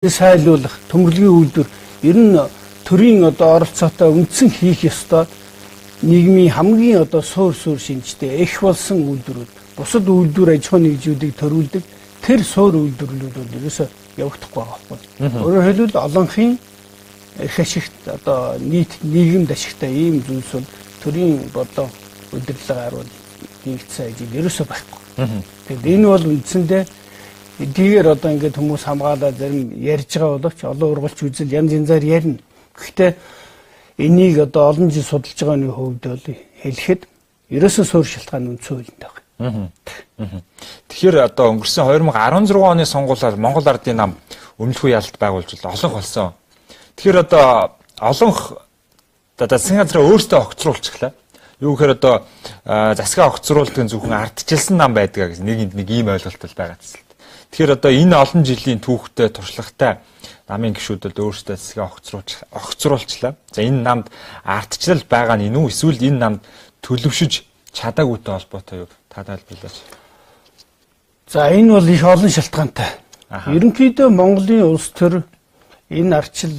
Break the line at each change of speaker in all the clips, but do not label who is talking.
Сайлуулах, төмөрлөгийн үйлдвэр ер нь төрийн оролцоотой үндсэн хийх ёстой нийгмийн хамгийн суур шинжтэй их болсон үйлдвэрүүд бусад үйлдвэр аж ахуйн нэгжүүдийг төрүүлдэг тэр суур үйлдвэрлэлүүд бол ерөөсөө явагдахгүй байгаа байхгүй. Өөрөөр хэлбэл олонхын их ашигт нийт нийгэмд ашигтай ийм зүйлс бол төрийн удирдлага харуул нэгдсэн ажил ерөөсөө байхгүй. Тэгэхээр энэ бол үндсэндээ эдгээр ингээд хүмүүс хамгаалаад зарим ярьж байгаа боловч олон ургалч үзэл янз янзаар ярина. Гэхдээ энийг олон жил судалж байгааны хувьд бол хэлэхэд ерөөсөө суур шалтгаан үндсэн хуулинд байгаа.
Тэгэхээр өнгөрсөн 2016 оны сонгуулиар Монгол Ардын нам өмнөхөө ялалт байгуулж олонх болсон. Тэгэхээр олонх засгийн газраа өөртөө огцруулчихлаа. Юу гэхээр засгаа огцруулдаг зөвхөн ардчилсан нам байдаг гэж нэг ийм ойлголт байгаа гэсэн. Тэгэхээр энэ олон жилийн түүхтэй туршлагатай намын гишүүд өөрсдөө засгаа огцруулчлаа. За энэ намд ардчлал байгаа нь энэ үү эсвэл энэ намд төлөвшөж чадаагүйтэй холбоотой юу? Та тайлбарлаач.
За энэ бол их олон шалтгаантай. Ерөнхийдөө Монголын улс төр энэ арчил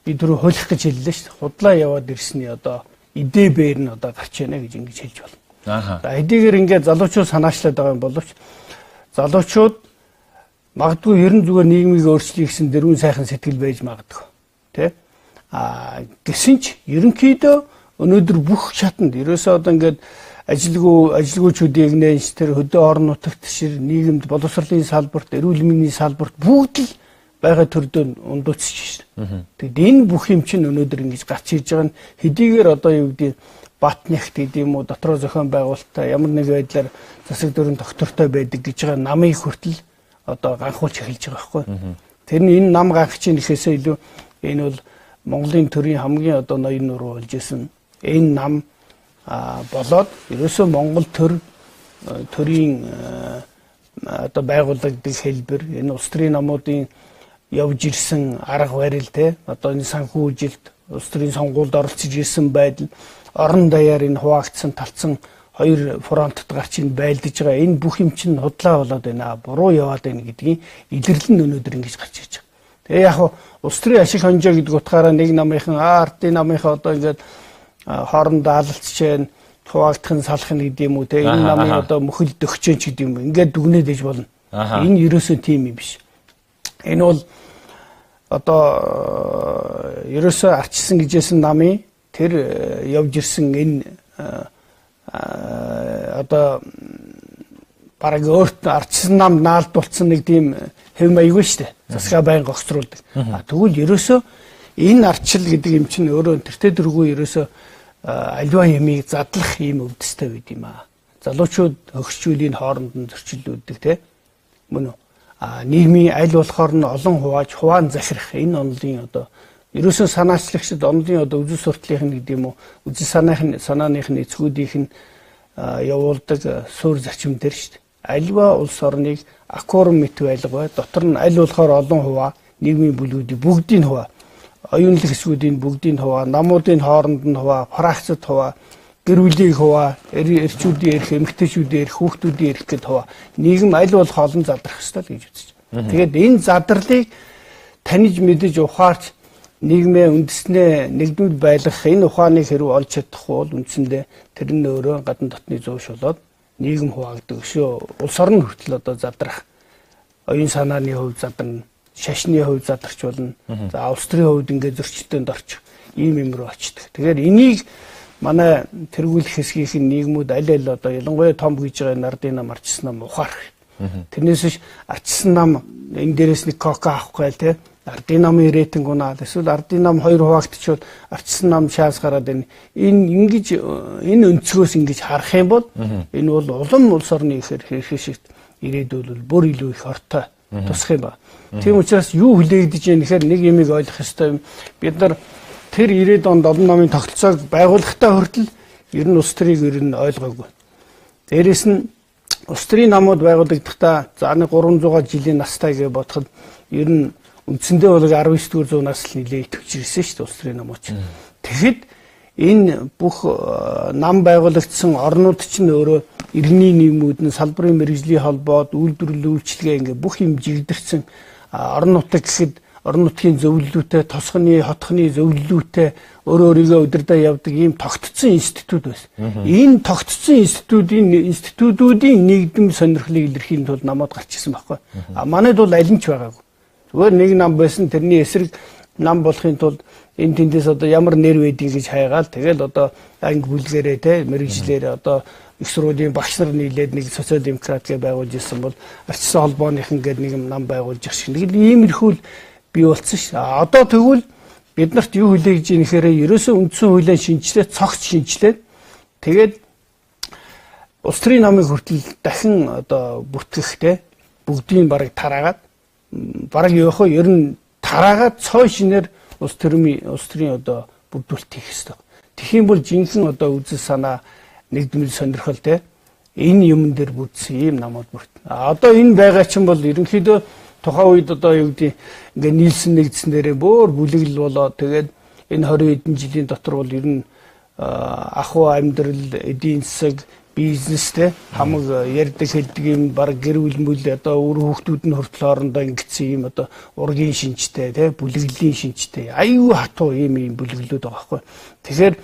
бид түрүү хөлөх гэж хэллээ шүү дээ. Худлаа яваад ирсний идэ бээр нь гарч яана гэж ингэж хэлж байна. За хэдийгээр ингээд залуучууд санаачлаад байгаа юм боловч залуучууд магадгүй ер нь зүгээр нийгмийг өөрчлөе гэсэн дөрвөн сайхан сэтгэл байж магадгүй. Тэ? Гэсэн ч ерөнхийдөө өнөөдөр бүх шатанд ерөөсөө ингээд ажилгүйчүүдийн нэгж тэр хөдөө орон нутагт шир нийгэмд боловсролын салбарт, эрүүл мэндийн салбарт бүгд л байгаа төрдөө ундууцж байна. Тэгэд энэ бүх юм чинь өнөөдөр ингэж гарч ирж байгаа нь хэдийгээр юу гэдэг Батнягт гэдэм үү дотроо зохион байгуулалтаа ямар нэг байдлаар засаг дөрөв доктортой байдаг гэж байгаа намыг хүртэл ганхуулж эхэлж байгаа байхгүй. Тэр нь энэ нам ганх чинь ихээсээ илүү энэ бол Монголын төрийн хамгийн ноён нуруу болж исэн. Энэ нам болоод ерөөсөө Монгол төрийн байгууллагын хэлбэр энэ улс төрийн намуудын явж ирсэн арга барил энэ санхүүжилт улс төрийн сонгуульд оролцож ирсэн байдал орон даяар энэ хуваагдсан талцсан хоёр фронтод гарч ин байлдаж байгаа энэ бүх юм чинь худлаа болоод байна буруу яваад байна гэдгийг илэрлэл нь өнөөдөр ингэж гарч ирж байгаа. Тэгээ яг улс төрийн ашиг хонжоо гэдэг утгаараа нэг намынхан ардын намынхаа ингээд хоорондоо алалцж байна хуваагдах нь салах нь гэдэг юм уу энэ намын мөхөл дөгчөн ч гэдэг юм ингээд дүгнээд ээж болно. Энэ ерөөсөө тийм юм биш. Энэ бол ерөөсөө арчилсан гэжсэн намын тэр явж ирсэн энэ бараг өөрт арчсан нам наалдуулсан нэг тийм хэв маяггүй шүү дээ. Засгаа байнга огцруулдаг. Тэгвэл ерөөсөө энэ арчил гэдэг юм чинь өөрөө тэртээ дөрвөө ерөөсөө аливаа ямиг задлах ийм өвдөстэй байд юм аа. Залуучууд өгчүүлийн хооронд нь зөрчилдүүддэг мөн үү? Нийгмийн аль болохоор нь олон хуваан захирах энэ онолын ерөөсөө санаачлагчид онолын үзэл сурталын гэдэг юм уу үзэл санааныхны эцгүүдийнх нь явуулдаг суурь зарчим дээр шүү дээ. Альва улс орныг аккорд мэт байлгаа дотор нь аль болохоор олон хуваа нийгмийн бүлгүүдийн бүгдийн хуваа оюунлаг хэсгүүдийн бүгдийн хуваа намуудын хооронд нь хуваа фракцид хуваа гэр бүлийн хуваа эрчүүдийн эрх эмэгтэйчүүдийн эрх хүүхдүүдийн эрх гэдэг хуваа нийгэм аль болох олон задрах ёстой л гэж үзэж байна. Тэгээд энэ задрлыг таньж мэдэж ухаарч нийгмээ үндэснээ нэгдмэл байлгах энэ ухааныг хэрв олж чадахгүй бол үндсэндээ тэр нь өөрөө гадна дотны зөөш болоод нийгэм хуваагддаг өшөө улс орн хүртэл задрах оюун санааны хувьд задарна шашны хувьд задарч болно. За улс төрийн хувьд ингээд зөрчилдөөнд орчих ийм юм руу очдог. Тэгэхээр энийг манай тэргүүлэх хэсгийнхэн нийгмүүд аль ялангуяа том гэж байгаа нардын нам арчсан нам ухаарах. Тэрнээс биш арчсан нам энэ дээрээс нэг кока авахгүй л ардын намын рейтинг унаад эсвэл ардын нам 2 хуваагдчихвол арчсан нам шаас гараад энэ өнцгөөс ингэж харах юм бол энэ бол улам улс орны хэрэгшигт ирээдүйд бүр илүү их ортой тусах юм ба. Тийм учраас юу хүлээгдэж байна гэхээр нэг юмыг ойлгох ёстой юм. Бид нар тэр 90-ад онд олон намын тогтолцоог байгуулахдаа хүртэл ер нь улс төрийг ер нь ойлгоогүй. Дээрээс нь улс төрийн намууд байгуулагдахдаа за 300 жилийн настай гэж бодоход ер нь үндсэндээ бол 19-р зуунаас л нэлээд итгэж ирсэн шүү дээ улс төрийн намууд. Тэгэхэд энэ бүх нам байгуулагдсан орнууд чинь өөрөө иргэний нийгмүүд нь салбарын мэргэжлийн холбоод үйлдвэрлэлийн үйлчилгээ ингээ бүх юм жигдэрсэн орон нутаг гэхэд орон нутгийн зөвлөлүүтэй, тосгоны, хотхны зөвлөлүүтэй өөрийгөө удирдах явдаг ийм тогтцсон институт байсан. Энэ тогтцсон институтуудын нэгдэм сонирхлыг илэрхийлэх тулд намайг гарч ирсэн байхгүй. Манайд бол аль нь ч байгаагүй. Зүгээр нэг нам байсан, тэрний эсрэг нам болохын тулд энэ тэндээс одоо ямар нэр байдгийг гэж хайгаал тэгэл одоо анги бүлгэрээ те мэрэгжлэр одоо их сургуулийн багш нар нийлээд нэг социал демократыг байгуулж ирсэн бол арчсан холбооныхан гэдэг нэг нам байгуулж ирэх шиг нэг иймэрхүү бий болсон ш. Одоо тэгвэл бид нарт юу хүлээх гэж нэхэрэ ерөөсөө үндсэн хуулийн шинжилгээ цогц шинжилээд тэгээд улс төрийн намыг хүртэл дахин одоо бүртгэхтэй бүгдийг бараг тараагаад бараг яохоо ер нь тараагаад цоо шинээр улс төрийн одоо бүрдүүлэлт хийх ёстой. Тэгхийн бол жинхэнэ одоо үзэл санаа нэгдмэл сонирхол те энэ юм дээр бүрдсэн ийм намууд бүрт. Одоо энэ байгаа чинь бол ерөнхийдөө тухайн үед одоо юу гэдэг ингээ нийлсэн нэгдсэн дээрээ бүр бүлэглэл болоод тэгээд энэ 20 хэдэн жилийн дотор бол ер нь ахуй амьдрал, эдийн засаг, бизнестэй хамаг ярьдаг хэлдэг юм баг гэр бүл мөл одоо өөр хүүхдүүд нь хүртэл хоорондоо ингэсэн юм одоо ургийн шинжтэй те бүлэглэлийн шинжтэй аюу хатуу ийм бүлэглэлүүд байгаа байхгүй. Тэгэхээр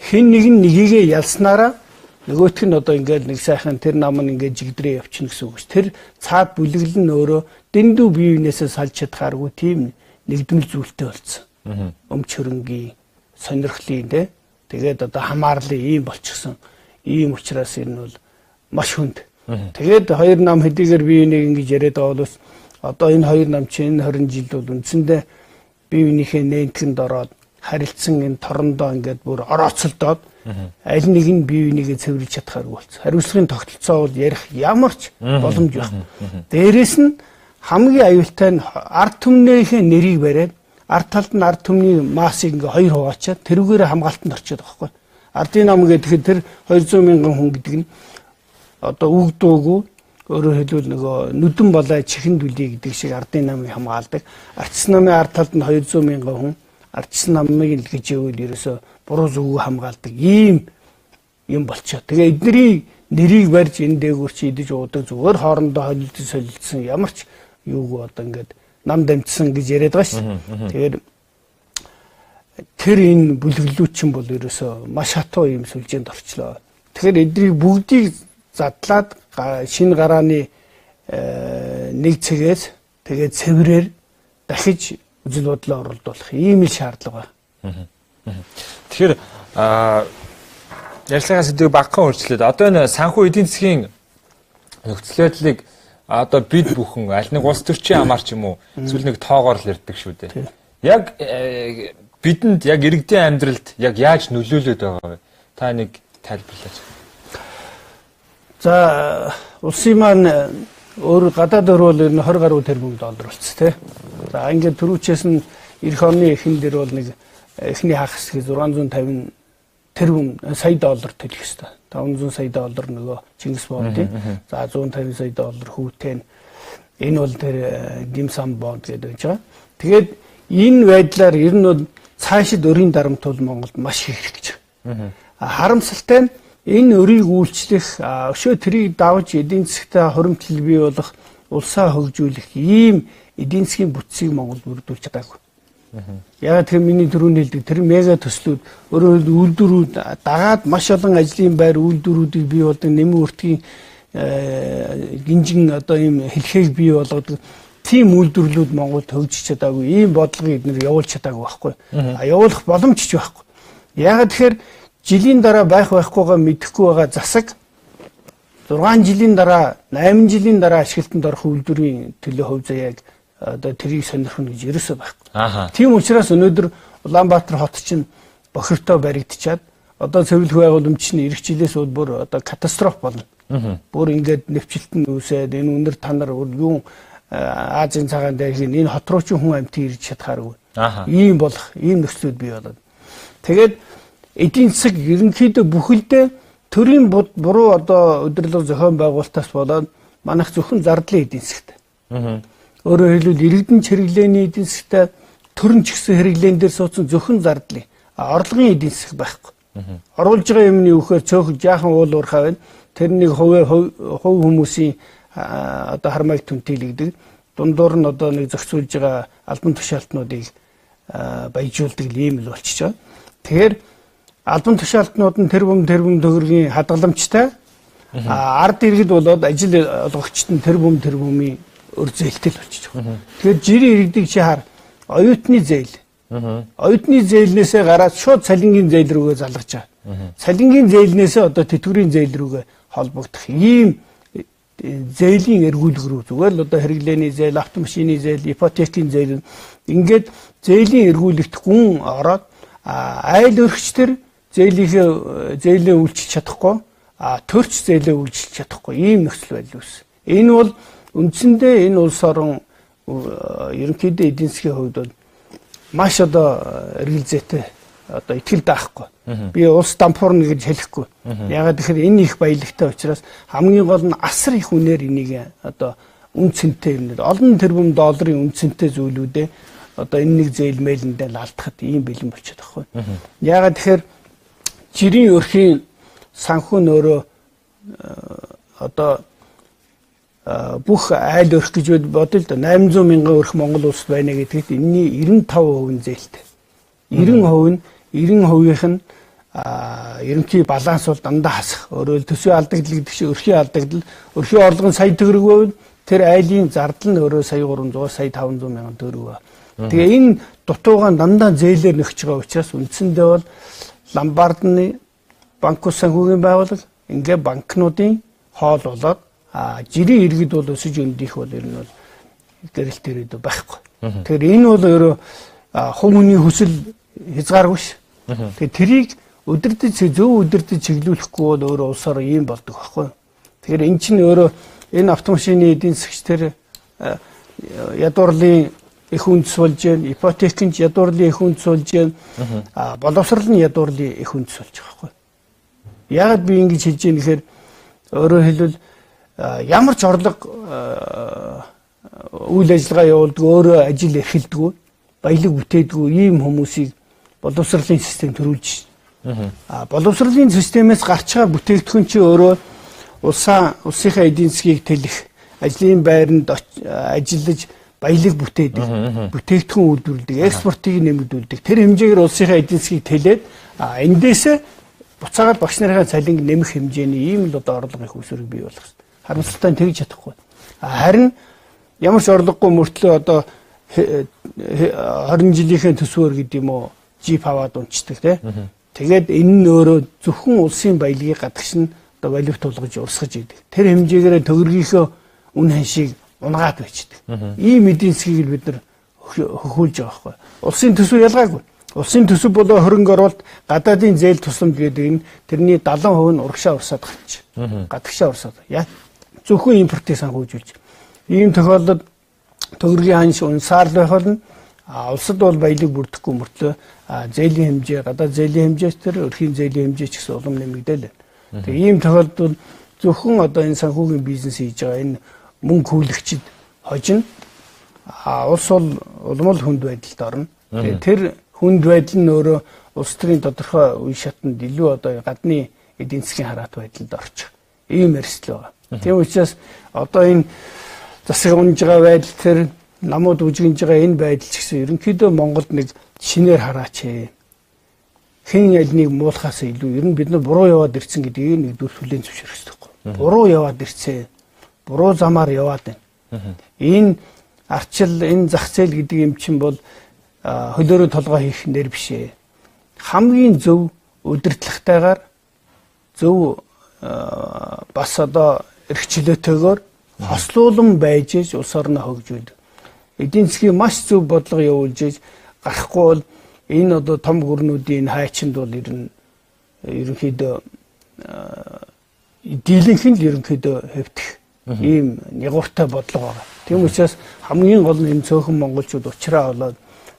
хэн нэгийг ялснараа нөгөөх нь одоо ингээд нэг сайхан тэр нам нь ингээд жигдрээ явчихна гэсэн үг. Тэр цаад бүлэглэл нь өөрөө дэндүү бие биенээсээ салж чадхааргүй тийм нэгдмэл зүйлтэй болсон. Өмч хөрөнгийн сонирхлын те тэгээд одоо хамаарлын ийм болчихсон. Ийм учраас энэ бол маш хүнд. Тэгээд хоёр нам хэдийгээр бие биенийг ингэж яриад байгаа бол одоо энэ хоёр нам чинь 20 жил бол үндсэндээ бие биенийхээ нээтгэнд ороод харилцсан энэ торондоо ингээд бүр орооцолдоод аль нэг нь бие бинийгээ цэвэрлж чадхааргүй болсон. Хариуцлагын тогтолцоо бол ярих ямар ч боломж байхгүй. Дээрээс нь хамгийн аюултай нь ард түмнийхээ нэрийг бариад ард талд нь ард түмний массыг ингээ хоёр хуваачаад тэрүүгээр хамгаалтанд орчод байгаа байхгүй. Ардын нам гэдэг тэр 200 мянган хүн гэдэг нь одоо үгдөөгүй өөрөөр хэлбэл нөгөө нүдэн болоо чихэнд үлий гэдэг шиг ардын намыг хамгаалдаг. Ардчсан намын ард талд нь 200 мянган хүн ардчсан намыг л гэж ивэл ерөөсө буруу зүгөө хамгаалдаг ийм юм болчихоо. Тэгээ эдний нэрийг барьж энэ дээгүүр чи идэж уудаг зүгээр хоорондоо холилдсон солилцсон ямар ч юуг одоо ингээд нам дамжсан гэж яриад байгаа шүү. Тэгэхээр тэр энэ бүлэглүүд чинь бол ерөөсөө маш хатуу юм сүлжээнд орчлоо. Тэгэхээр эднийг бүгдийг задлаад шинэ гарааны нэг цэгээс тэгээд цэврээр дахиж үзэл бодлоо оруулах ийм л шаардлага байна.
Тэгэхээр ярилцлагаа сэдвийг багахан өөрчлөөд одоо энэ санхүү эдийн засгийн нөхцөл байдлыг одоо бид бүхэн аль нэг улс төрчийн амаар ч юм уу эсвэл нэг тоогоор л ярьдаг шүү дээ. Яг бидэнд яг иргэдийн амьдралд яг яаж нөлөөлөд байгаа вэ? Та нэг тайлбарлаач.
За улсын маань өөр гадаад өрөөл ер нь 20 гаруй тэрбум доллар болц тий. За ингээд түрүүчээс нь эх оны эхэн дээр бол нэг эхний хагас хэсэг 650 тэрбум сая доллар төлөх ёстой. 500 сая доллар нөгөө Чингис бондын. За 150 сая доллар хүүтэн. Энэ бол тэр димсам бонд гэдэг гэж байгаа. Тэгээд энэ байдлаар ер нь бол цаашид өрийн дарамт бол Монголд маш их хэрэг гэж. Харамсалтай нь энэ өрийг үйлчлэх өшөө тэрийг давж эдийн засгтаа хуримтлал бий болох улсаа хөгжүүлэх ийм эдийн засгийн бүтцийг Монгол бүрдүүлж чадаагүй. Яг тэр миний түрүүний хэлдэг тэр мега төслүүд өөрөөр үйлдвэрүүд дагаад маш олон ажлын байр үйлдвэрүүдийг бий болдог нэмэн өртгийн гинжин одоо ийм хэлхийг бий болгодог тийм үйлдвэрлэлүүд Монголд хөгжиж чадаагүй ийм бодлогыг эднэр явуулж чадаагүй байхгүй. Явуулах боломж ч байхгүй. Яг тэгэхээр жилийн дараа байх байхгүйгаа мэдэхгүй байгаа засаг 6 жилийн дараа 8 жилийн дараа ашиглалтанд орох үйлдвэрийн төлөө хувь заяаг одоо тэрийг сонирхно гэж ерөөсөө байхгүй. Тийм учраас өнөөдөр Улаанбаатар хот чинь бохиртой баригдчаад одоо цэвэрлэх байгууламж чинь эх жилээс бүр одоо катастроф болно. Бүр ингээд нэвчлэлт нь үүсээд энэ өнөр танар юу Азийн цагаан дайрын энэ хот руу ч хүн амт ирж чадхааргүй. Ийм болох ийм нөхцлүүд бий болоод. Тэгээд эдийн засаг ерөнхийдөө бүхэлдээ төрийн буруу одоо удирдлага зохион байгуулалтаас болоод манайх зөвхөн зардлын эдийн засагтай. Өөрөөр хэлбэл иргэдийн хэрэглээний эдийн засагтай төрөн ч гэсэн хэрэглээн дээр суудсан зөвхөн зардлын орлогын эдийн засаг байхгүй. Оруулж байгаа юмны үхээр цөөхөн жаахан уул уурхаа байна. Тэр нэг хувь хүмүүсийн одоо хармайг түнтэлэгдэг. дундуур нь одоо нэг зохицуулж байгаа албан тушаалтнуудыг баяжуулдаг ийм л болчихж байгаа. Тэгэхээр албан тушаалтнууд нь тэрбум төгрөгийн хадгаламжтай ард иргэд болоод ажил олгогчд нь тэрбумийн өр зээлтэй л болчихж байгаа. Тэгэхээр жирийн иргэдийг чи хар оюутны зээл. Оюутны зээлнээсээ гараад шууд цалингийн зээл рүүгээ залгаж байгаа. Цалингийн зээлнээсээ одоо тэтгэврийн зээл рүүгээ холбогдох ийм зээлийн эргүүлэг рүү зүгээр л одоо хэрэглээний зээл, автомашины зээл, ипотекийн зээл ингээд зээлийн эргүүлэгт гүн ороод айл өргөчтөр зээлээ үйлчилж чадахгүй, төрч зээлээ үйлчилж чадахгүй ийм нөхцөл байдал үүс. Энэ бол үндсэндээ энэ улс орон ерөнхийдөө эдийн засгийн хувьд бол маш одоо эргэлзээтэй одоо итгэл даахгүй. Би улс дампуурна гэж хэлэхгүй. Ягаад гэхээр энэ их баялагтай учраас хамгийн гол нь асар их үнээр энийг одоо үн цэнтэй юмнууд олон тэрбум долларын үн цэнтэй зүйлүүдээ одоо энэ нэг зээл мэлэндээ алдахад ийм бэлэн болчиход байгаа. Ягаад тэгэхээр жирийн өрхийн санхүү нь өөрөө одоо бүх айл өрх гэж бодъё л да 800 мянган өрх Монгол улсад байна гэдэгт энэний 95% зээлтэй. 90%-ийнх нь ерөнхий баланс бол дандаа хасах. Өөрөөр төсвийн алдагдал гэдэг чинь өрхийн алдагдал, өрхийн орлого нь сая төгрөг байвал тэр айлын зардал нь өөрөө сая 300, сая 500 мянган төгрөг ба. Тэгээ энэ дутуугаа дандаа зээлээр нөхж байгаа учраас үндсэндээ бол Ломбардны банк ус санхүүгийн байгууллага ингээ банкнуудын хоол болоод жирийн иргэд бол өсөж өндөх бол ер нь бол гэрэлт ирээдүй байхгүй. Тэгэхээр энэ бол өөрөө хувь хүний хүсэл хязгааргүй ш. Тэгэхээр тэрийг зөв удирдах чиглүүлэхгүй бол өөрөө улсаар ийм болдог байхгүй. Тэгэхээр эн чинь өөрөө энэ автомашины эдийн засгч тэр ядуурлын их үндэс болж байна, ипотекийн ядуурлын их үндэс болж байна, боловсролын ядуурлын их үндэс болж байгаа байхгүй. Яагаад би ингэж хэлж ийм гэхээр өөрөөр хэлбэл ямар ч орлого үйл ажиллагаа явуулдаг, өөрөө ажил эрхэлдэг, баялаг бүтээдэг ийм хүмүүсийг боловсролын систем төрүүлж байна. Боловсролын системээс гарч байгаа бүтээгдэхүүн чи өөрөө улсынхаа эдийн засгийг тэлэх, ажлын байранд ажиллаж баялаг бүтээдэг, бүтээгдэхүүн үйлдвэрлэдэг, экспортыг нэмэгдүүлдэг. Тэр хэмжээгээр улсынхаа эдийн засгийг тэлээд эндээсээ буцаагаад багш нарын цалинг нэмэх хэмжээний ийм л одоо орлого их өсвөрийг бий болгох хэрэгтэй. Харамсалтай нь тэгж чадахгүй. Харин ямар ч орлогогүй мөртлөө одоо 20 жилийнхээ төсвөр гэдэг юм уу жип аваад унцдаг тий. Тэгээд энэ нь өөрөө зөвхөн улсын баялагийг гадагш нь одоо валют тулгаж урсгаж идэг. Тэр хэмжээгээр төгрөгийнхөө үн ханшийг унгаад байждаг. Ийм эдийн засгийг бид нар хөхүүлж байгаа байхгүй. Улсын төсөв ялгаагүй. Улсын төсөв болоо хөрөнгө оруулалт гадаадын зээл тусламж гэдэг нь тэрний 70% нь урагшаа урсаад гарч. Гадагшаа урсаад. Зөвхөн импортыг санхүүжүүлж. Ийм тохиолдолд төгрөгийн ханш унсаар л байх болно. Улсад бол баялаг бүрдэхгүй мөртлөө зээлийн хэмжээ, гадаад зээлийн хэмжээс тэр өрхийн зээлийн хэмжээ ч гэсэн улам нэмэгдээл байна. Тэгээ ийм тохиолдолд зөвхөн одоо энэ санхүүгийн бизнес хийж байгаа энэ мөнгө хүлэгчид хожино. Улс бол улам л хүнд байдалд орно. Тэгээ тэр хүнд байдал нь өөрөө улс төрийн тодорхой үе шатанд илүү одоо гадны эдийн засгийн хараат байдалд орчих. Ийм эрсдэл байгаа. Тийм учраас одоо энэ засаг унж байгаа байдал тэр намууд үжигнж байгаа энэ байдал ч гэсэн ерөнхийдөө Монголд нэг шинээр хараач. Хэн аль нэг муулахаас илүү ер нь бид нар буруу яваад ирсэн гэдгийг нэгдүгээр хүлээн зөвшөөрөх хэрэгтэй. Буруу яваад ирсэн. Буруу замаар яваад байна. Энэ арчил, энэ зах зээл гэдэг юм чинь бол хөлөөрөө толгой хийх нэр биш ээ. Хамгийн зөв удирдлагатайгаар зөв бас одоо эрхчлөөтэйгээр хослуулан байж иж улс орноо хөгжүүлдэг. Эдийн засгийн маш зөв бодлого явуулж иж гарахгүй бол энэ одоо том гүрнүүдийн хайчинд бол ерөнхийдөө дийлэнх нь ерөнхийдөө хэвтэх ийм нягууртай бодлого байгаа. Тийм учраас хамгийн гол нь энэ цөөхөн монголчууд уучраа болоод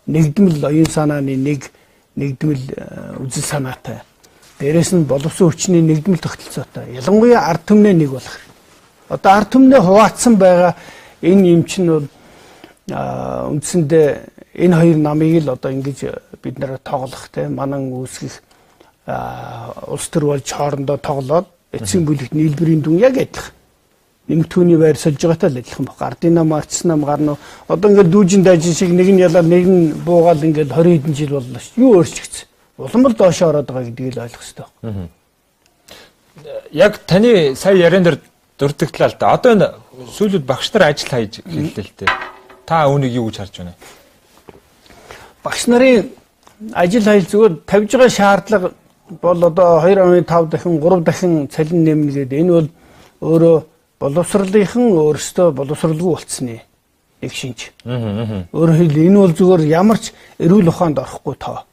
нэгдмэл оюун санааны нэгдмэл үзэл санаатай. Дээрээс нь боловсон хүчний нэгдмэл тогтолцоотой. Ялангуяа ард түмнээ нэг болох. Одоо ард түмнээ хуваацсан байгаа энэ юм чинь бол үндсэндээ энэ хоёр намыг л одоо ингэж бид нэр тоглох те манан үүсгэх улс төр болж хоорондоо тоглоод эцсийн бүлэгт нийлбэрийн дүн яг адилхан. нэмэгдүүний байр сольж байгаатай л адилхан баг. Ардын нам, арчс нам гарна. Одоо ингээд дүүжин дайжин шиг нэг нь ялаад нэг нь буугаал ингээд 20 хэдэн жил боллоо шүү. Юу өөрчлөгдсөн? Улам л доошоо ороод байгаа гэдгийг л ойлгох хэрэгтэй байна.
Яг таны сая яриан дээр дурддагтлаа л да. Одоо энэ сүүлд багш нар ажил хайж хэллээ л дээ. Та үүнийг юу гэж харж байна?
Багш нарын ажил хайл зүгээр тавьж байгаа шаардлага бол одоо 2.5 дахин 3 дахин цалин нэмнэ гэдэг. Энэ бол өөрөө боловсролынхан өөрсдөө боловсралгүй болцсны нэг шинж. Өөрөөр хэлбэл энэ бол зүгээр ямар ч эрүүл ухаанд орохгүй тоо.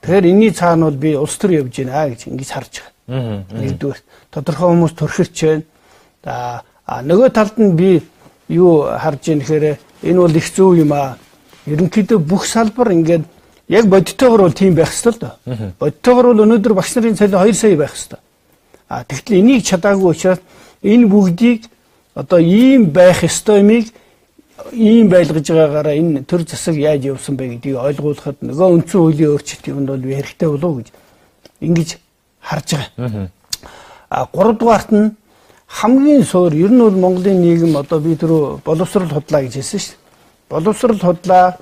Тэгэхээр энэний цаана бол би улс төр явж байна гэж ингэж харж байгаа. Нэгдүгээр тодорхой хүмүүс төрхөрч байна. Нөгөө талд нь би юу харж байна гэхээр энэ бол их зөв юм аа. Ерөнхийдөө бүх салбар ингээд яг бодитойгоор бол тийм байх ёстой л доо. Бодитойгоор бол өнөөдөр багш нарын цалин 2 сая байх ёстой. Тэгвэл энийг чадаагүй учраас энэ бүгдийг одоо ийм байх ёстой юмыг ийм байлгаж байгаагаараа энэ төр засаг яаж явсан бэ гэдгийг ойлгуулахад нөгөө үндсэн хуулийн өөрчлөлт юмд бол хэрэгтэй болов уу гэж ингэж харж байгаа. 3 дугаарт нь хамгийн суур ер нь бол Монголын нийгэм одоо би түрүү боловсрол худлаа гэж хэлсэн шүү дээ. Боловсрол худлаа,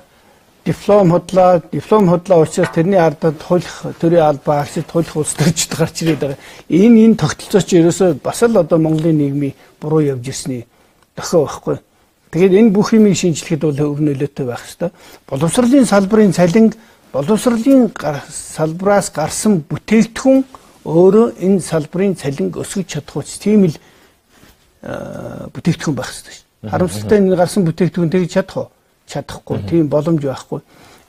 диплом худлаа учраас тэрний ардад хуулих төрийн албаа агшид хуулих улс төрчд гарч ирээд байгаа. Энэ тогтолцоо чи ерөөсөө бас л одоо Монголын нийгмийн буруу явж ирсний дохио байхгүй. Тэгээд энэ бүх юмыг шинжлэхэд бол өв нөлөөтэй байх хэрэгтэй. Боловсролын салбарын цалин, боловсролын салбараас гарсан бүтээгдэхүүн өөрөө энэ салбарын цалинг өсгөж чадах учраас тийм л бүтээгдэхүүн байх хэрэгтэй шүү. Харамсалтай энэ гарсан бүтээгдэхүүн тэгж чадах уу? Чадахгүй. Тийм боломж байхгүй.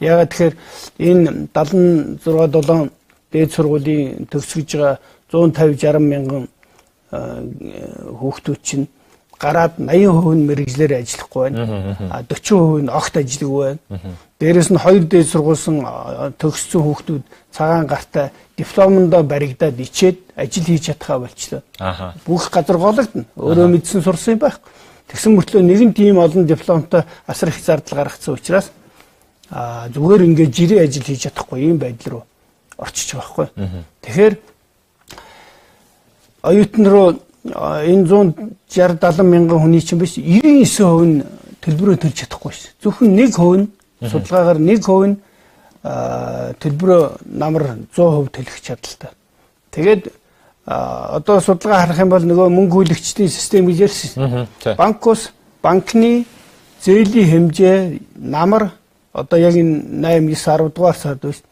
Яагаад тэгэхээр энэ 76-7 дээд сургуулийн төгсгөж байгаа 150-60 мянган хүүхдүүд чинь гараад 80% нь мэрэгжлэр ажиллахгүй байна. 40% нь огт ажиллагүй байна. Дээрээс нь 2 дээд сургуулсан төгссөн хүүхдүүд цагаан гартаа дипломондоо баригдаад ичээд ажил хийж чадхаа болчихлоо. Бүх газар гологдно. Өөрөө мэдсэн сурсан юм байхгүй. Тэгсэн мөртлөө нэгэн тийм олон дипломтой асар их зардал гаргацсан учраас зүгээр ингээд жирийн ажил хийж чадахгүй ийм байдал руу орчиж байгаа байхгүй. Тэгэхээр оюутан руу энэ 160-70 мянган хүний чинь биш 99% нь төлбөрөө төлж чадахгүй шүү. Зөвхөн 1% нь судалгаагаар 1% нь төлбөрөө намар 100% төлөх чадaltaй. Тэгээд одоо судалгаа харах юм бол нөгөө мөнгө хүлэгчдийн систем гэж ярьсан. Банкус банкны зээлийн хэмжээ намар одоо яг энэ 8-9 10 дугаар сард биш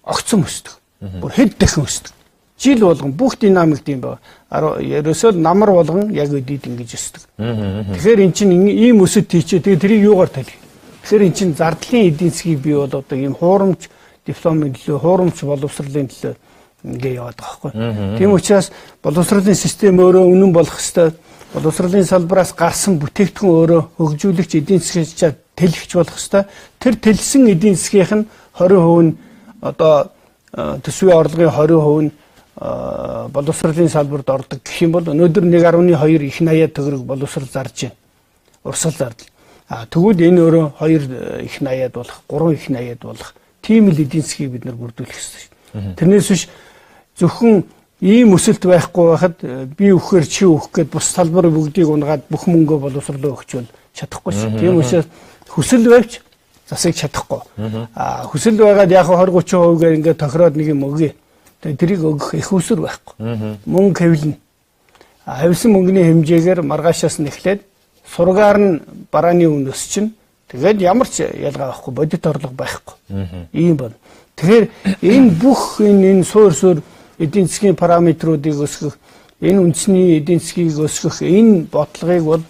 огцом өсдөг. Бүр хэд дахин өсдөг. Жил болгон бүх динамик тийм байна. Ерөөсөө намар болгон яг өдийд ингэж өсдөг. Тэгэхээр эн чинь ийм өсөд тийчээ тэгээ тэрийг юугаар талих. Тэгэхээр эн чинь зардлын эдийн засгийг бий бол одоо ийм хуурамч дипломын төлөө хуурамч боловсролын төлөө ингээ яваад байгаа байхгүй. Тийм учраас боловсролын систем өөрөө үнэн болох хэвээр боловсролын салбараас гарсан бүтээгдэхүүн өөрөө хөгжүүлэгч эдийн засгийн тэлэгч болох хэвээр тэр тэлсэн эдийн засгийнх нь 20% нь одоо төсвийн орлогын 20% нь боловсролын салбарт ордог гэх юм бол өнөөдөр 1.2 их 80 төгрөг боловсрол зарж байна. Урсгал зардал. Тэгвэл энэ өөрөө 2 их 80-ад болох, 3 их 80-ад болох тийм л эдийн засгийг бид нар бүрдүүлэх ёстой шүү. Тэрнээс биш зөвхөн ийм өсөлт байхгүй байхад би өгөхээр чи өгөх гэд бус салбар бүгдийг унгаад бүх мөнгөө боловсролоо өгч бол чадахгүй шүү. Тийм учраас хүсэл байвч засыг чадахгүй. Хүсэл байгаад яг 20-30% гээр ингээд тохироод нэг юм өгье. Тэрийг өгөх их усүр байхгүй. Мөнгө хэвлэнэ. Хэвлсэн мөнгөний хэмжээгээр маргаашаас нь эхлээд сургаар нь барааны үн өсчин. Тэгээд ямар ч ялгаа байхгүй, бодит орлого байхгүй. Ийм байна. Тэгэхээр энэ бүх энэ суур эдийн засгийн параметруудыг өсгөх, энэ үндэсний эдийн засгийг өсгөх энэ бодлогыг бол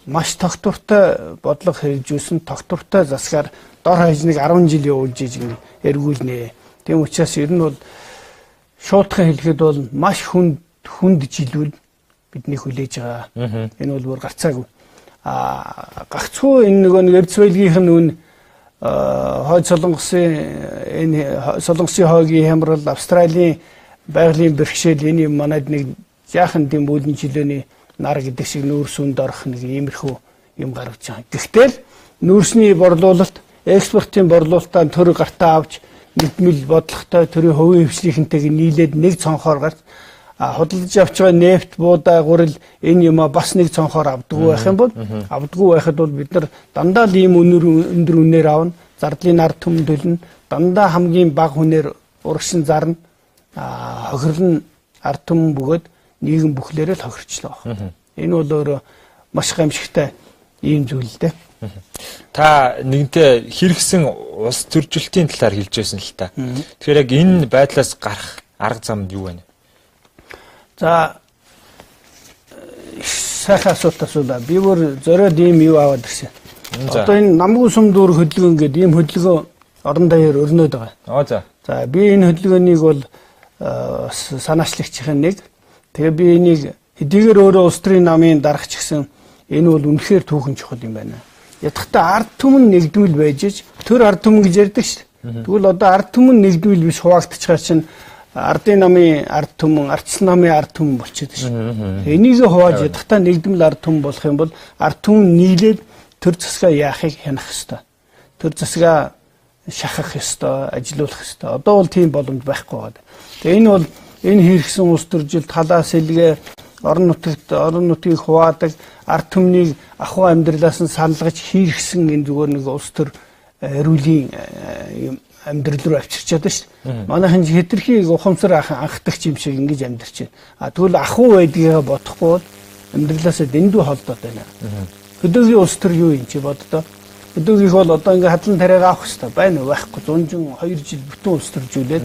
маш тогтвортой бодлого хэрэгжүүлсэн, тогтвортой засгаар дор хаяжныг 10 жил явуулж эргүүлнэ. Тийм учраас ер нь бол шуудхан хэлэхэд бол маш хүнд жилүүл бидний хүлээж байгаа. Энэ бол бүр гарцаагүй. Гагцхүү энэ нэг Эрдсвэлгийнх нь үн хойд солонгосын энэ солонгосын хойгийн хямрал, Австралийн байгалийн бэрхшээл энэ манайд нэг жаахан дэм үүлэн жилөөний нар гэдэг шиг нүүрсүнд орох нэг иймэрхүү юм гаргаж байгаа. Гэхдээ нүүрсний борлуулалт, экспортын борлуулалтаа төр гартаа авч мэдмэл бодлоготой төрийн хувийн хвшлийнхэнтэйг нийлээд нэг цонхоор гарч худалдаж авч байгаа нефт, буудаа, гурил энэ юм бас нэг цонхоор авдаггүй байх юм бол авдаггүй байхад бол бид нар дандаа л ийм өндөр үнээр авна. Зардлын ард түмэн төлнө. Дандаа хамгийн бага хүнээр урагшин зарна. Хохирлон ард түмэн бөгөөд нийгэм бүхлээрээ л хохирчлаа байна. Энэ бол өөрөө маш гамшигтай ийм зүйл л дээ.
Та нэгэнтээ хэрэгсэн улс төржилтийн талаар хэлж байсан л та. Тэгэхээр яг энэ байдлаас гарах арга зам юу вэ?
За сайхан асуулт асуулаа. Би бүр зориод ийм юу аваад ирсэн. Одоо энэ намгүй сум дүүр хөдөлгөөн гэдэг ийм хөдөлгөөн орон даяар өрнөд байгаа. За би энэ хөдөлгөөнийг бол санаачлагчийн нэг. Тэгээ би энийг хэдийгээр өөрөө улс төрийн намын дарагч гэсэн энэ бол үнэхээр түүхэн чухал юм байна. Ядахтаа ард түмэн нэгдвэл байж ич төр ард түмэн гэж ярьдаг шүү дээ. Тэгвэл одоо ард түмэн нэгдвэл биш хуваагдчихаар чинь ардын намын ард түмэн, ардчилсан намын ард түмэн болчиход шүү. Энийг хувааж ядахтаа нэгдмэл ард түмэн болох юм бол ард түмэн нийлээд төр засгаа яахыг хянах ёстой. Төр засгаа шахах ёстой, ажилуулах ёстой. Одоо бол тийм боломж байхгүй байна. Тэгээ энэ бол энэ хэрэгсэн улс төржилт халаас илгээ орон нутгийг хуваадаг ард түмнийг ахуй амьдралаас нь салгаж хийргсэн энэ зүгээр нэг улс төр эрүүлийн амьдрал руу авчирчаад байна шүү дээ. Манайхан хэтэрхий ухамсар анхдагч юм шиг ингэж амьдарч байна. Тэгвэл ахуй байдгийг бодохгүй бол амьдралаасаа дэндүү холдоод байна. Хөдөөгийн улс төр юу юм чи боддоо. Хөдөөгийнх бол одоо ингээ хадлан тариага авах хэрэгтэй байна уу? Байхгүй 102 жил бүтэн улс төржүүлээд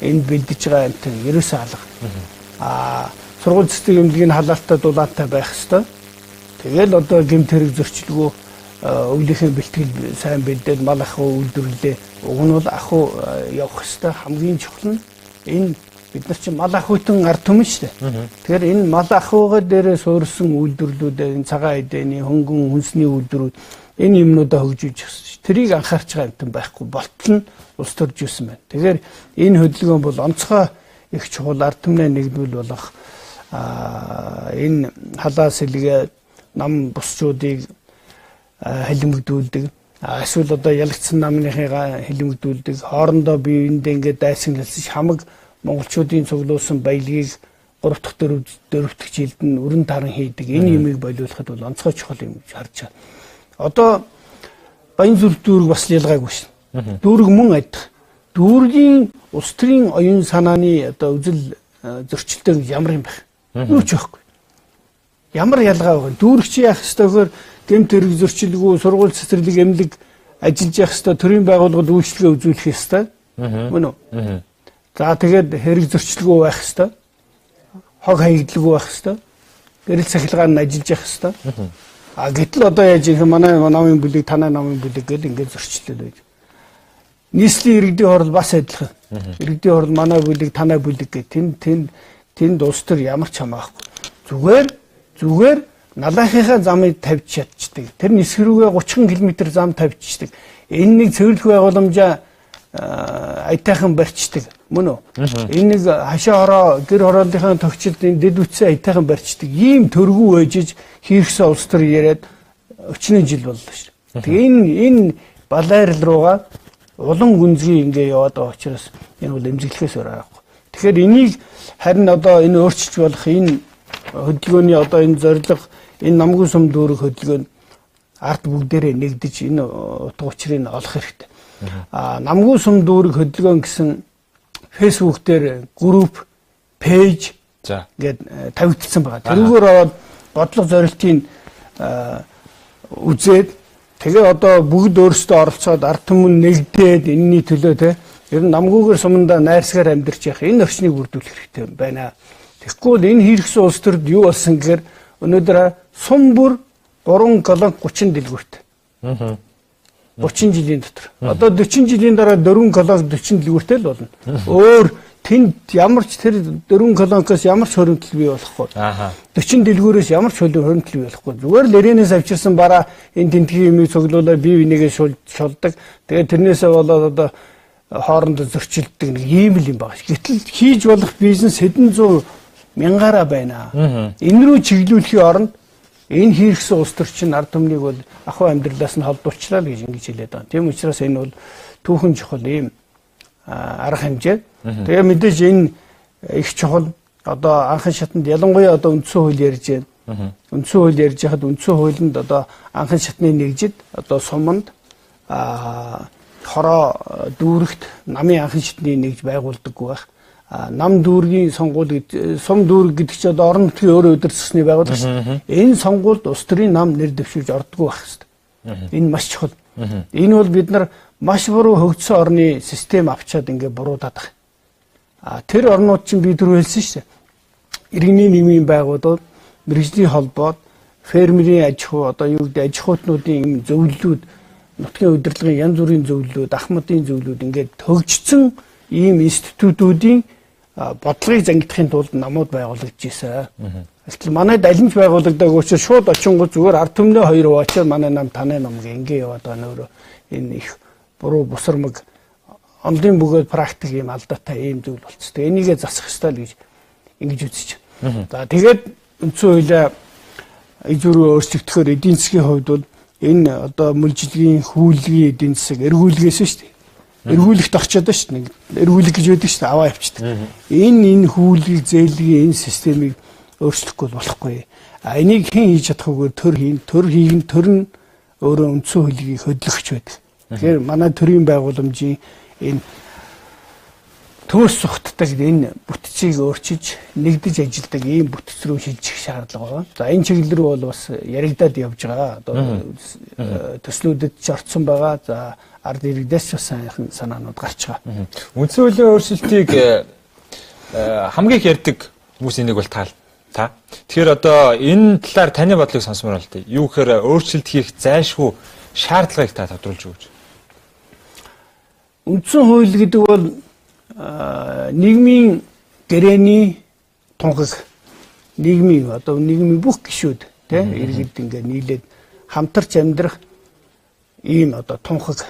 энэ бэлдэж байгаа юмтай ерөөсөө алга. Сургууль цэцэг эмнэлгийн халаалттай дулаантай байх хэрэгтэй. Тэгэл одоо гэмт хэрэг зөрчилгөө өвлийнхээ бэлтгэл сайн бэлдээд мал ахуй үйлдвэрлэлээ уг нь бол ахуй явах хэрэгтэй. Хамгийн чухал нь энэ бид нар чинь мал ахуйтан ард түмэн шүү дээ. Тэгэхээр энэ мал ахуйгаа дээрээ суурьсан үйлдвэрлэлүүдээ энэ цагаан эдэний хөнгөн хүнсний үйлдвэрүүд энэ юмнуудаа хөгжүүлж өгсөн. Тэрийг анхаарч байгаа юмтай байхгүй болтол нь улс төрж ирсэн байна. Тэгэхээр энэ хөдөлгөөн бол онцгой их чухал ард түмний нэгдвэл болох энэ халаас илгээ нам бусчуудыг хэлэмгдүүлдэг. Эсвэл одоо ялагдсан намныхыгаа хэлэмгдүүлдэг. Хоорондоо биеиндээ ингээд дайсанлалж хамаг монголчуудын цуглуулсан баялагийг 3 дахь 4 дэх жилд нь өрн таран хийдэг. Энэ юмыг болиулахад бол онцгой чухал юм гэж харж байна. Одоо баян зүрх дүүрэг бас ялгаагүй шин. Дүүрэг мөн адих. Дүүргийн улс төрийн оюун санааны одоо үзэл зөрчилтэй ямар юм бэ? Юу ч байхгүй. Ямар ялгаа вэ? Дүүрэг чи яах ёстойгоор гэмт хэрэг зөрчилгүй сургууль цэцэрлэг эмнэлэг ажиллаж явах ёстой, төрийн байгууллагад үйлчлэгээ үзүүлэх ёстой. Мөн үү? За тэгээд хэрэг зөрчилгүй байх ёстой. Хог хаягдлагүй байх ёстой. Гэрэл цахилгаан нь ажиллаж явах ёстой. Гэтэл одоо яаж их манай намын бүлэг, танай намын бүлэг гэл ингээд зөрчлөл байж. Нийслэлийн иргэдийн хорол бас адилхан. Иргэдийн хорол манай бүлэг, танай бүлэг гэх тэнд улс төр ямар ч хамаахгүй. Зүгээр налахынхаа замыг тавьж чадчихдаг. Тэр нисгэрүүгээ 30 км зам тавьчихдаг. Энэ нэг цэвэрлэх байгууламжаа аятайхан барьчдаг. Мөн үү? Энэ нэг хашаа хороо гэр хорооллынхаа тогтчлд энэ дэд үтсээ аятайхан барьчдаг. Ийм төргүү ээжиж хийрхсэн улс төр яриад 40 жил боллоо шүү. Тэгээ энэ балайрал руугаа улан гүнзгий ингээ яваад байгаа учраас энэ бол эмзэглэхээс өөр аргагүй. Тэгэхээр энийг харин одоо энэ өөрчилж болох энэ хөдөлгөөний одоо энэ зорилго энэ намгүй сум дүүрэг хөдөлгөөн ард бүгдээрээ нэгдэж энэ утга учирыг олох хэрэгтэй. Намгүй сум дүүрэг хөдөлгөөн гэсэн Facebook дээр групп, пэйж гээд тавигдсан байгаа. Тэрүүгээр ороод бодлого зорилтын үзээд тэгээ одоо бүгд өөрсдөө оролцоод ард түмэн нэгдээд энэний төлөө те ер нь намгүйгээр суманда найрсгаар амьдарч явах энэ орчныг бүрдүүлэх хэрэгтэй байна. Тэгэхгүй бол энэ хэрэгсэн улс төрд юу болсон гэхээр өнөөдөр сум бүр 3 колонк 30 дэлгүүрт. 30 жилийн дотор. Одоо 40 жилийн дараа 4 колонк 40 дэлгүүртэй л болно. Өөр тэнд ямар ч тэр 4 колонкоос ямар ч хөрөмтөл бий болохгүй. 40 дэлгүүрээс ямар ч хөрөмтөл бий болохгүй. Зүгээр л ирэнээс авчирсан бараа энэ тентгийн юмыг цуглуулаад бие бинийгээ шулдаг. Тэгээд тэрнээсээ болоод одоо хоорондоо зөрчилдөг нэг ийм л юм байна. Гэтэл хийж болох бизнес хэдэн зуун мянгаараа байна. Энэ рүү чиглүүлэхийн оронд энэ хэрэгсэн улс төр чинь ард түмнийг бол ахуй амьдралаас нь холдуулчлаа л гэж ингэж хэлээд байна. Тийм учраас энэ бол түүхэн чухал ийм арга хэмжээ. Тэгээ мэдээж энэ их чухал одоо анхан шатнд ялангуяа одоо үндсэн хууль ярьж байна. Үндсэн хууль ярьж хахад үндсэн хуулинд одоо анхан шатны нэгжид одоо суманд хороо дүүрэгт намын анхан шатны нэгж байгуулдаггүй байх. Нам дүүргийн сонгуул сум дүүрэг гэдэг чинь одоо орон нутгийн өөрөө удирдсны байгууллага шүү дээ. Энэ сонгуульд улс төрийн нам нэр дэвшүүлж ордоггүй байх хэрэгтэй. Энэ маш чухал. Энэ бол бид нар маш буруу хөгжсөн орны систем авчаад ингээ буруудаад байгаа. Тэр орнууд чинь би түрүү хэлсэн шүү дээ. Иргэний нийгмийн байгууллагууд, мэргэжлийн холбоод, фермерийн аж ахуй одоо юу гэдэг аж ахуйтнуудын юм зөвлөлүүд, нутгийн удирдлагын янз бүрийн зөвлөлүүд, ахмадын зөвлөлүүд ингээд төгжсөн ийм институтуудын бодлогыг зангидахын тулд намууд байгуулагдж ирсэн. Гэтэл манайд аль нь байгуулагдаг учраас шууд очингууд зүгээр ард түмнээ хоёр уучаад манай нам таны нам ингээ яваад байгаа нөөрэ энэ их буруу бусармаг онлын бөгөөд практик ийм алдаатай ийм зүйл болцсон. Энийгээ засах ёстой л гэж ингэж үзэж байна. За тэгээд үндсэн хуулиа ижүүрөө өөрчлөгдөхээр эдийн засгийн хувьд бол энэ одоо мөлжилгийн хүүлгийн эдийн засаг эргүүлгээс шүү дээ. Эргүүлэгт орчод шүү дээ. Эргүүлэг гэж байдаг шүү дээ. Аваа явчихдаг. Энэ хүүлгийг зээлгийн энэ системийг өөрчлөхгүй болохгүй. Энийг хэн хийж чадах вэ? Төр нь өөрөө үндсэн хуулийг хөдлөгч байдаг. Тэгэхээр манай төрийн байгууламжийн энэ төөс сухтдаг энэ бүтцийг өөрчилж нэгдэж ажилдаг ийм бүтц рүү шилжих шаардлага байна. За энэ чиглэл рүү бол бас яригадад явж байгаа. Одоо төслүүдэд ч орцсон байгаа. За ард иргэдээс ч бас сайхан санаанууд гарч байгаа.
Үндсэн хуулийн өөрчлөлтийг хамгийн их ярьдаг хүмүүсийн нэг бол та. Тэгэхээр одоо энэ талаар таны бодлыг сонсомоор л дээ. Юу гэхээр өөрчлөлт хийх зайлшгүй шаардлагыг та тодруулж өгөөч.
Үндсэн хууль гэдэг бол нийгмийн гэрээний тунхаг, нийгмийн бүх гишүүд иргэд ингээ нийлээд хамтарч амьдрах ийм одоо тунхаг.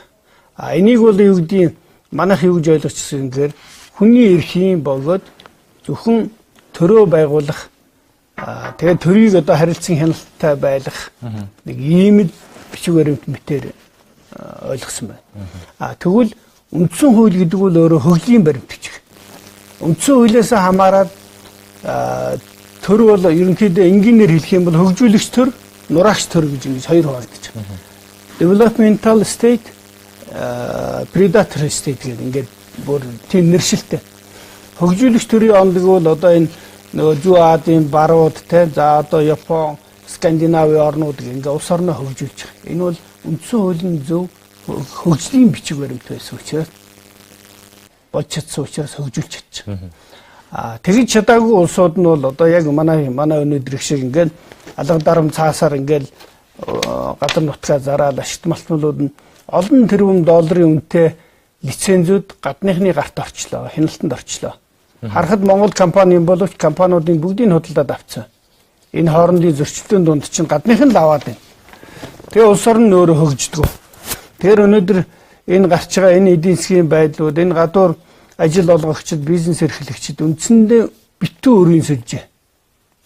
Энийг бол юу гэдгийг манайх юу гэж ойлгочихсон гэхээр хүний эрхийн богоод зөвхөн төрөө байгуулах тэгээд төрийг одоо харилцан хяналттай байлгах нэг ийм л бичиг баримт мэтээр ойлгосон байна. Тэгвэл үндсэн хууль гэдэг бол өөрөө хөгжлийн баримт бичиг. Үндсэн хуулиас хамаарат төр бол ерөнхийдөө энгийнээр хэлэх юм бол хөгжүүлэгч төр, нураагч төр гэж ингэж хоёр хуваагдаж байна. Developmental state, predatory state гэдэг ингээд бүр тийм нэршилтэй. Хөгжүүлэгч төрийн ондог бол одоо энэ нөгөө Зүү Азийн барууд те за одоо Япон, Скандинавын орнууд ингээ улс орноо хөгжүүлж байгаа. Энэ бол үндсэн хуулийн зөв хөгжлийн бичиг баримт байсан учраас болж чадсан учраас хөгжүүлж чадчих. Тэгж чадаагүй улсууд нь бол одоо яг манай өнөөдрөх шиг ингээд алга дарам цаасаар ингээд газар нутгаа зараад ашигт малтмалууд нь олон тэрбум долларын үнэтэй лицензүүд гадныхны гарт орчлоо, хяналтанд орчлоо. Харахад Монгол компани боловч компаниудын бүгдийг худалдаад авцсан. Энэ хоорондын зөрчилтийн дунд чинь гадных нь л аваад байна. Тэгээ улс орн нь өөрөө хөгждөг. Тэгэхээр өнөөдөр энэ гарч байгаа энэ эдийн засгийн байдлууд, энэ гадуур ажил олгогчид, бизнес эрхлэгчид үндсэндээ битүү өрийн сүлжээ.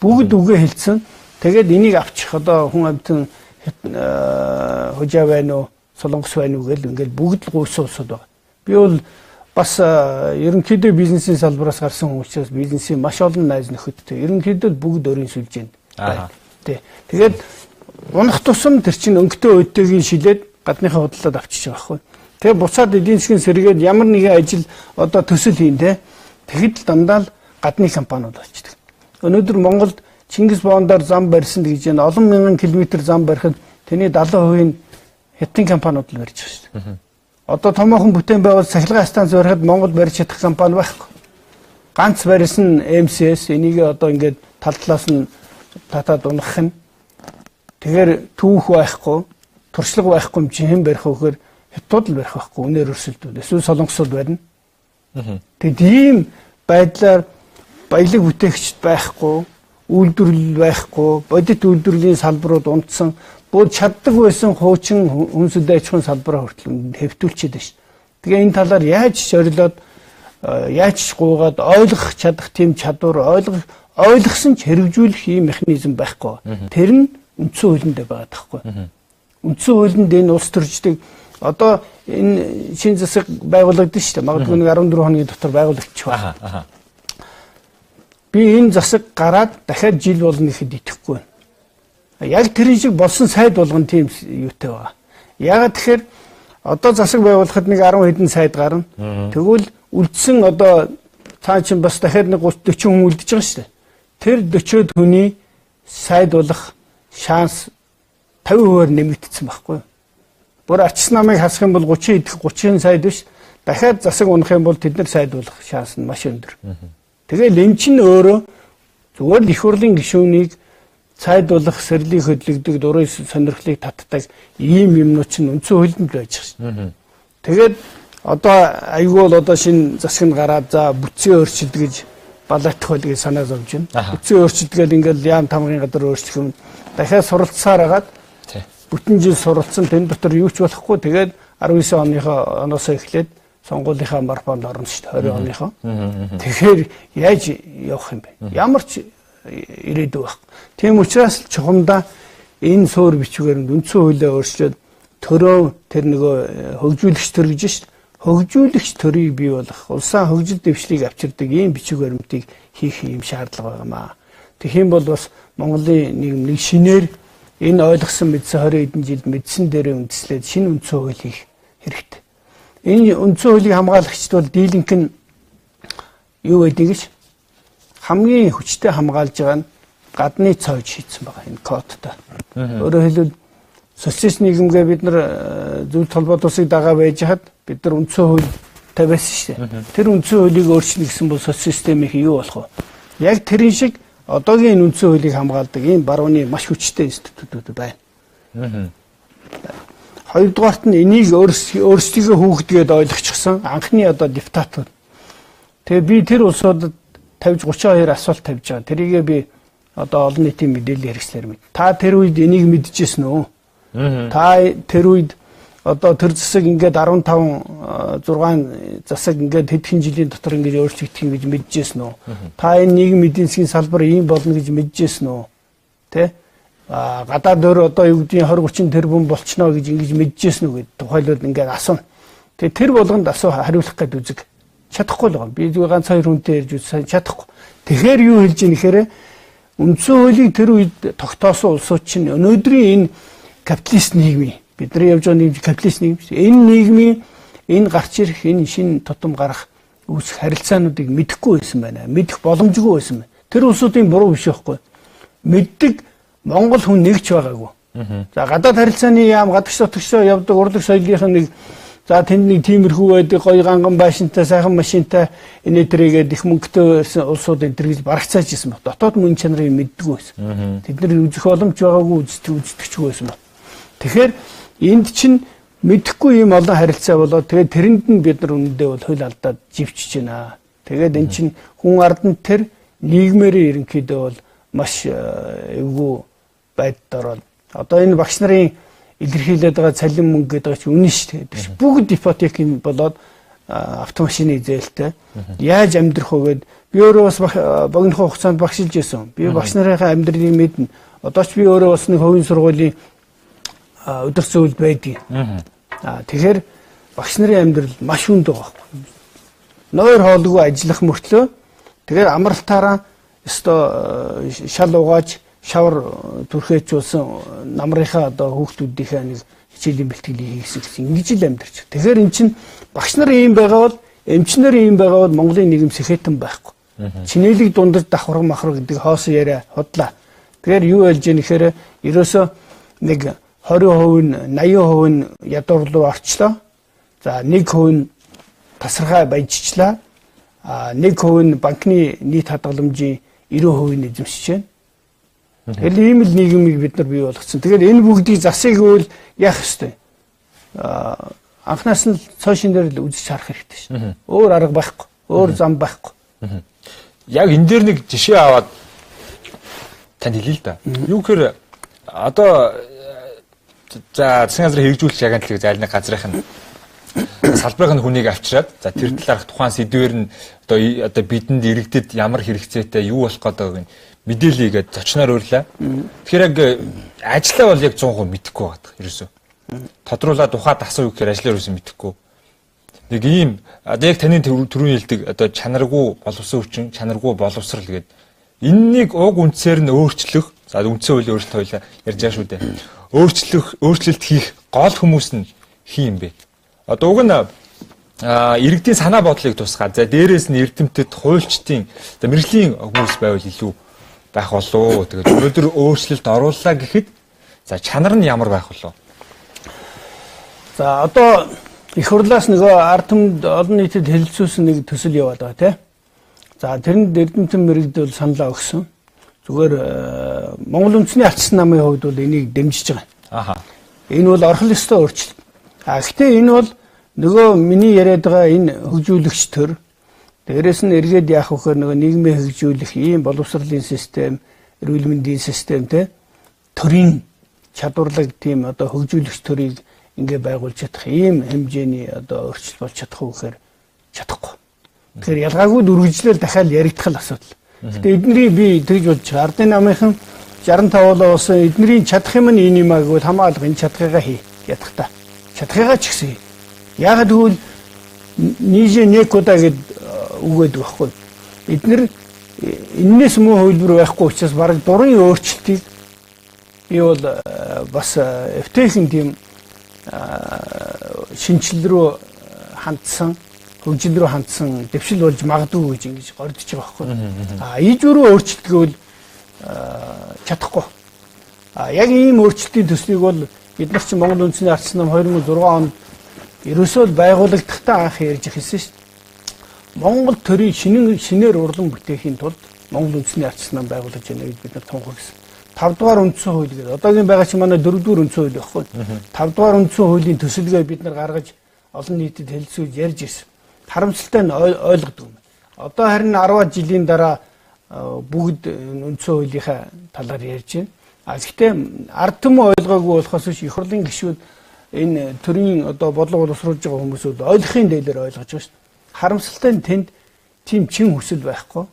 Бүгд үгээ хэлсэн. Тэгээд энийг авчих одоо хүн амтан хужаа байна уу, солонгос байна уу гэл ингээл бүгд л гуйсан улсууд байна. Би бол бас ерөнхийдөө бизнесийн салбараас гарсан хүн учраас бизнесийн маш олон найз нөхөдтэй. Ерөнхийдөө бүгд өрийн сүлжээнд байна. Тэгээд унах тусам тэр чинь өнгөтэй өдөөгийн шилээд гадныхаа худалдаад авчиж байгаа байхгүй. Тэгээ буцаад эдийн засгийн сэргээд ямар нэгэн ажил одоо төсөл хийн тэгэхэд л дандаа л гадны компаниуд болчихдог. Өнөөдөр Монголд Чингис Бондоор зам барьсан гэж байна. Олон мянган километр зам барихад тэний 70% нь хятадын компаниуд л барьж байгаа шүү дээ. Одоо томоохон бүтээн байгуул сахилгаан станц барихад Монгол барьж чадах компани байхгүй. Ганц барьсан МСС энийг одоо ингээд тал талаас нь татаад унах нь тэгэхээр түүх байхгүй, туршлага байхгүй юм чи хэн барих вэ гэхээр хятад л барих байхгүй, үнээр өрсөлдөө. Эсвэл солонгосууд барина. Тэгэд ийм байдлаар баялаг бүтээгчд байхгүй, үйлдвэрлэл байхгүй, бодит үйлдвэрлэлийн салбарууд унтсан, бод чаддаг байсан хуучин хүнсэд аж ахуйн салбараа хүртэл хэвтүүлчихэд байна шүү. Тэгээ энэ талаар яаж зорилоод яаж гуугаад ойлгох чадах тийм чадвар ойлгосон ч хэрэгжүүлэх ийм механизм байхгүй. Тэр нь үндсэн хуулинд байгаа таахгүй. Үндсэн хуулинд энэ улс төрчдөг одоо энэ шин засаг байгуулагдсан шүү дээ. Магадгүй нэг 14 хоногийн дотор байгуулагдчих байна. би энэ засаг гараад дахиад жил болно гэхэд итгэхгүй байна. Яг тэр шиг болсон сайд болгон тийм юутай байгаа. Ягаад тэгэхээр одоо засаг байгуулахад нэг 10 хэдэн сайд гарна. Тэгвэл үлдсэн одоо цаа чин бас дахиад нэг 30 40 хүн үлдэж байгаа шүү дээ. Тэр 40 хүний сайд болох шанс 50% нэмэгдсэн байхгүй юу? Бүр ачс намыг хасах юм бол 30 сайд биш. Дахиад засаг унах юм бол тэд нар сайд болох шанс нь маш өндөр. Тэгэл эн чинь өөрөө зүгээр л их хурлын гишүүнийг сайдуулах, сэрлийг хөдлөгдөг, дурын сонирхлыг татдаг ийм юмнууд чинь үндсэн хөлбөмбөл байж байгаа шин. Тэгээд одоо айгүй бол одоо шинэ засаг нь гараад за бүтцийн өөрчлөлт гэж балаатах байл гэж санаа зовж байна. Бүтцийн өөрчлөлтгээл ингээл яам тамгын гадар өөрчлөх юм. Дахиад суралцсаар хагаад бүтэн жил суралцсан тэн дотор юу ч болохгүй тэгээд 19 оноос эхлээд сонгуулийнхаа марафонд орно шүү дээ 20 оныхоо. Тэгэхээр яаж явах юм бэ? Ямар ч ирээдүй байх. Тийм учраас чухамдаа энэ суур бичвэрээр үндсэн хуулиа өөрчлөөд төрөө тэр нөгөө хөгжүүлэгч төр гэж шүү дээ. Хөгжүүлэгч төрийг бий болгох, улсаа хөгжил дэвшлийг авчирдаг ийм бичиг баримтыг хийх юм шаардлага байгаамаа. Тэгэх юм бол бас Монголын нэг шинээр энэ ойлгосон мэдсэн 20 хэдэн жилд мэдсэн дээрээ үндэслээд шинэ үндсэн хууль хийх хэрэгтэй. Энэ үндсэн хуулийг хамгаалагчд бол дийлэнх нь юу гэдэг гэж хамгийн хүчтэй хамгаалж байгаа нь гадны цоож хийцэн байгаа энэ кодтой. Өөрөөр хэлбэл социалист нийгэмгээ бид нар зөвлөлт холбоот усыг дагаа байж хаад бид нар үндсэн хууль тавиасан шүү дээ. Тэр үндсэн хуулийг өөрчлөнө гэсэн бол социал системийн юу болох вэ? Яг тэрэн шиг одоогийн үндсэн хуулийг хамгаалдаг ийм барууны маш хүчтэй институтууд байна. Хоёрдугаарт нь энийг өөрсдийгөө хүүхдгээд ойлгочихсон анхны одоо депутатууд. Тэгээ би тэр улсуудад 50-32 асуулт тавьж байгаа. Тэрийгээ би одоо олон нийтийн мэдээллийн хэрэгслэр мэд. Та тэр үед энийг мэдчихсэн үү? Та тэр үед одоо тэр засаг ингээд 15 6 засаг ингээд хэдхэн жилийн дотор ингээд өөрчлөгдөх юм гэж мэдчихсэн үү? Та энэ нийгмийн эдийн засгийн салбар ийм болно гэж мэдчихсэн үү? Тэ? Гадаад дөр одоо юу гэдгийг 20-30 тэрбум болчихно гэж ингэж мэдчихсэн үү гэдэг тухайлбал ингээд асууна. Тэгээ тэр болгонд хариулах гээд үзэг. Чадахгүй л байгаа. Би зүгээр ганц хоёр хүнтэй ярьж үзсэн чадахгүй. Тэгэхээр юу хэлж ийм нэхэрэ үндсэн хуулийг тэр үед тогтоосон улсууд чинь өнөөдрийн энэ капиталист нийгмийн бидний явж байгаа нийгэм капиталист нийгэм. Энэ нийгмийн энэ гарч ирэх энэ шинэ тутам гарах үүсэх харилцаануудыг мэдэхгүй байсан байна. Мэдэх боломжгүй байсан байна. Тэр улсуудын буруу биш байхгүй. Мэддэг Монгол хүн нэгч байгаагүй. За гадаад харилцааны яам гадагш сотгосоо явдаг урлаг соёлынх нь нэг за тэнд нэг тиймэрхүү байдаг гоё ганган байшинтай сайхан машинтай энэ төрийгээд их мөнгөтэй улсууд энэ төр гэж барагцааж ирсэн баг. Дотоод мөн чанарыг мэддэггүй байсан. Тэд нар үзэх боломж байгаагүй үздэгчгүй байсан баг. Тэгэхээр энд чинь мэдэхгүй юм олон харилцаа болоод тэгээд тэрэнд нь бид нар үнэндээ бол хөл алдаад живчиж байна. Тэгээд эн чинь хүн арданд тэр нийгмээр ерөнхийдөө бол маш эвгүй байдалд ороод одоо энэ багш нарын илэрхийлээд байгаа цалин мөнгө гэдэг чинь үнэн шүү дээ. Бүгд ипотекийн болоод автомашины зээлтэй. Яаж амьдрах вэ гэд би өөрөө бас богино хугацаанд багшилж байсан. Би багш нарынхаа амьдралыг мэднэ. Одоо ч би өөрөө бас нэг хувийн сургуулийн өдөр зөвлөлд байдгийг. Тэгэхээр багш нарын амьдрал маш хүнд байгаа байхгүй. Нойр хоолгүй ажиллах мөртлөө тэгэхээр амралтаараа өстой шал угааж шавар түрхээчүүлсэн намрынхаа одоо хүүхдүүдийнхээ нэг хичээлийн бэлтгэлийг хийсэн гэсэн ингэж л амьдарч. Тэгэхээр эн чинь багш нарын юм байгаа бол эмчнэр юм байгаа бол Монголын нийгэм сэхэтэн байхгүй. Чинээлэг дундаж давхар махар гэдэг хоосон яриа худлаа. Тэгэхээр юу ялж яах нэхээр ерөөсөө нэг 20% нь 80% нь ядуур руу орчлоо. За 1% нь тасархай баяжчлаа. 1% нь банкны нийт хадгаламжийн 90% нь эзэмшиж байна. Тэгэхээр ийм л нийгмийг бид нар бий болгоцсон. Тэгэхээр энэ бүгдийг засыг үйл яах ёстой. Анхнаас нь цоошин дээр л үзэж харах хэрэгтэй шин. Өөр арга байхгүй, өөр зам байхгүй.
Яг энэ дээр нэг жишээ аваад танд хэлье л да. Юу гэхээр одоо за засгийн газрын хэрэгжүүлэлт шагналыг зайлны газрын салбарын хүнийг авчираад за тэр талаарх тухайн сэдвээр нь одоо бидэнд иргэдэд ямар хэрэгцээтэй юу болох гэдэг мэдээллийгээд зочноор өрлөө. Тэгэхээр яг ажиллаа бол яг 100% мэдэхгүй байдаг ерөөсөө. Тодруулаад ухаад асуу гэхээр ажиллаа ерөөсөө мэдэхгүй. Нэг ийм яг таны түрүүний хэлдэг одоо чанаргүй боловсон хүчин, чанаргүй боловсрал гэдэг. Эннийг уг үндсээр нь өөрчлөх, за үндсэн хуулийн өөрчлөлт хоёлаа ярьж байгаа шүү дээ. Өөрчлөлт хийх гол хүмүүс нь хин юм бэ? Одоо уг нь иргэдийн санаа бодлыг тусгаад, за дээрээс нь эрдэмтэд, хуульчдын, мэрэгжлийн хүмүүс байвал илүү байх болов. Тэгээд өнөөдөр өөрчлөлт орууллаа гэхэд за чанар нь ямар байх болов?
За одоо их хурлаас нөгөө ард түмэнд олон нийтэд хэлэлцүүлсэн нэг төсөл яваад байгаа тийм. За тэрэнд эрдэмтэн мэрэгдэл саналаа өгсөн. Зүгээр Монгол үндэсний ардчилсан намын хувьд бол энийг дэмжиж байгаа.
Аха.
Энэ бол орхол ёстой өөрчлөлт. Гэхдээ энэ бол нөгөө миний яриад байгаа энэ хөгжүүлэгч төр дээрээс нь эргээд яах вөхөр нөгөө нийгмийн хөгжүүлэх ийм боловсролын систем, эрүүл мэндийн системтэй төрийн чадварлаг тийм одоо хөгжүүлэгч төрийг ингээ байгуулж чадах ийм хэмжээний одоо өөрчлөлт болж чадах уу гэхээр чадахгүй. Тэгэхээр ялгаагүй үргэлжлэл дахиад яригдах асуудал. Гэтэ эдний би тэгж бодож байгаа. Ардын намынхан 65 болоо болсон эдний чадах юм нь энэ юм аа гэвэл хамаалга энэ чадхыгаа хий ядах та. Чадхыгаа ч гэсэн. Яг тэгвэл нийжээ некуда гэд үгээд байхгүй. Эднэр энэс муу хөлбөр байхгүй учраас бараг дурын өөрчлөлтийг би бол бас эвтэйхэн тийм шинжил рүү хандсан, хөгжил рүү хандсан дэвшил болж магадгүй гэж ингэж гордож байгаа байхгүй. Иж өөрөө өөрчлөлт гэвэл чадахгүй. Яг ийм өөрчлөлтийн төслийг бол бид нар чинь Монгол үндэсний ардчилсан нам 2006 онд ерөөсөө байгуулагдахдаа анх ярьж хэлсэн шүү дээ. Монгол төрийн шинээр урлан бүтээхийн тулд Монгол үндэсний ардчилсан нам байгуулж яана гэж бид нар тунхагсан. 5 дугаар үндсэн хууль гэдэг. Одоогийн байгаа чи манай 4 дугаар үндсэн хууль байхгүй. 5 дугаар үндсэн хуулийн төсөлгөө бид нар гаргаж олон нийтэд хэлэлцүүлж ярьж ирсэн. Харамсалтай нь ойлгодог юм. Одоо харин 10 жилийн дараа бүгд үндсэн хуулийнхаа талаар ярьж байна. Гэхдээ ард түмэн ойлгоогүй болохоос их хурлын гишүүд энэ төрийн одоо бодлого боловсруулж байгаа хүмүүсүүд ойлгохын дээлээр ойлгож байгаа шүү дээ. Харамсалтай нь тэнд тийм чин хүсэл байхгүй.